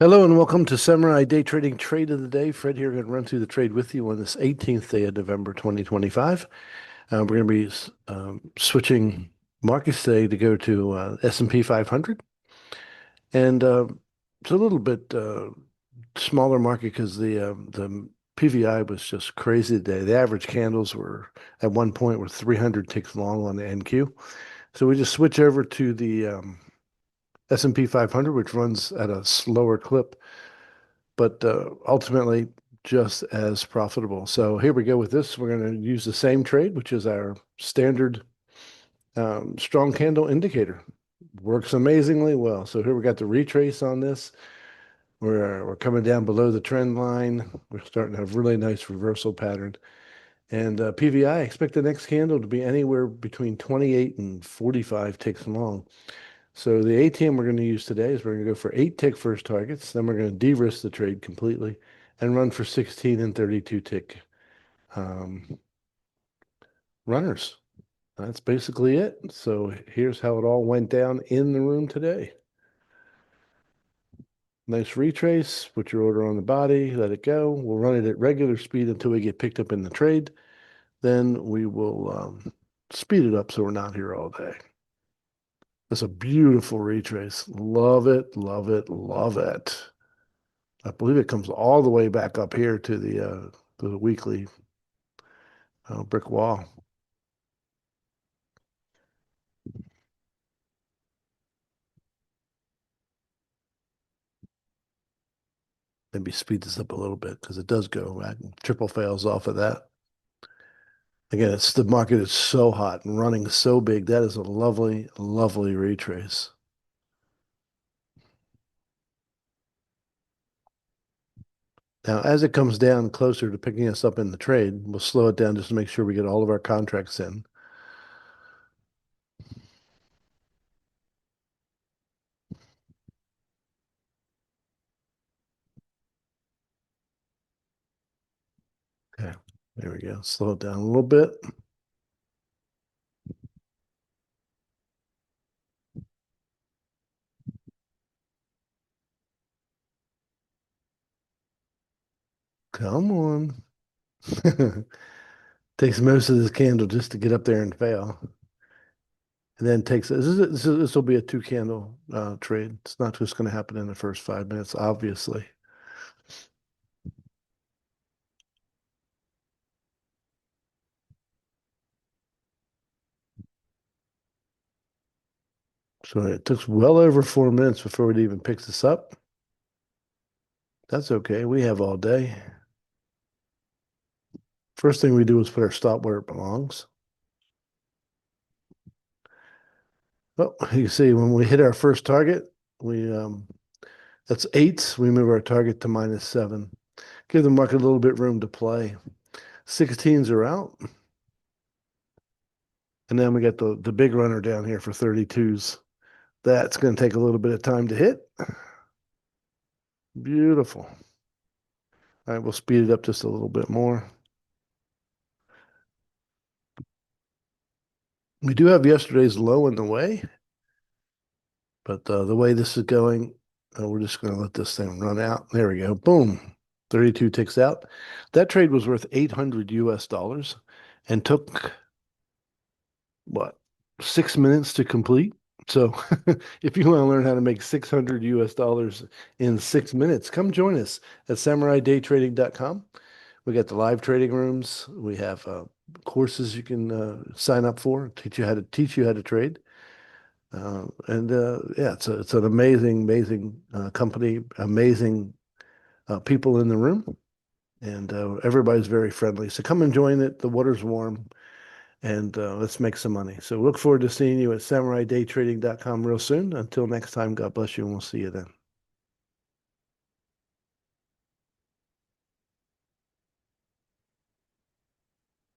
Hello and welcome to Samurai Day Trading Trade of the Day. Fred here, going to run through the trade with you on this 18th day of November 2025. We're going to be switching markets today to go to S&P 500. And it's a little bit smaller market because the PVI was just crazy today. The average candles were at one point were 300 ticks long on the NQ. So we just switch over to the S&P 500, which runs at a slower clip, but ultimately just as profitable. So here we go with this. We're going to use the same trade, which is our standard strong candle indicator. Works amazingly well. So here we got the retrace on this. We're coming down below the trend line. We're starting to have really nice reversal pattern. And PVI, expect the next candle to be anywhere between 28 and 45 ticks long. So the ATM we're going to use today is we're going to go for 8 tick first targets. Then we're going to de-risk the trade completely and run for 16 and 32 tick runners. That's basically it. So here's how it all went down in the room today. Nice retrace, put your order on the body, let it go. We'll run it at regular speed until we get picked up in the trade. Then we will speed it up so we're not here all day. That's a beautiful retrace. Love it, love it, love it. I believe it comes all the way back up here to the weekly brick wall. Maybe speed this up a little bit because it does go back. Triple fails off of that. Again, it's the market is so hot and running so big. That is a lovely, lovely retrace. Now, as it comes down closer to picking us up in the trade, we'll slow it down just to make sure we get all of our contracts in. Okay, there we go. Slow it down a little bit. Come on. Takes most of this candle just to get up there and fail. And then takes this will be a 2 candle trade. It's not just going to happen in the first 5 minutes, obviously. So it took well over 4 minutes before it even picks us up. That's okay. We have all day. First thing we do is put our stop where it belongs. Well, you see, when we hit our first target, we that's 8s. We move our target to -7. Give the market a little bit room to play. 16s are out. And then we got the big runner down here for 32s. That's going to take a little bit of time to hit. Beautiful. All right, we'll speed it up just a little bit more. We do have yesterday's low in the way, but the way this is going, we're just going to let this thing run out. There we go. Boom. 32 ticks out. That trade was worth 800 US dollars and took, what, 6 minutes to complete? So if you want to learn how to make 600 US dollars in 6 minutes, come join us at SamuraiDayTrading.com. We got the live trading rooms. We have courses you can sign up for, teach you how to trade. Yeah, it's an amazing company, amazing people in the room, and everybody's very friendly. So come and join it. The water's warm, and let's make some money. So look forward to seeing you at SamuraiDayTrading.com real soon. Until next time, God bless you, and we'll see you then.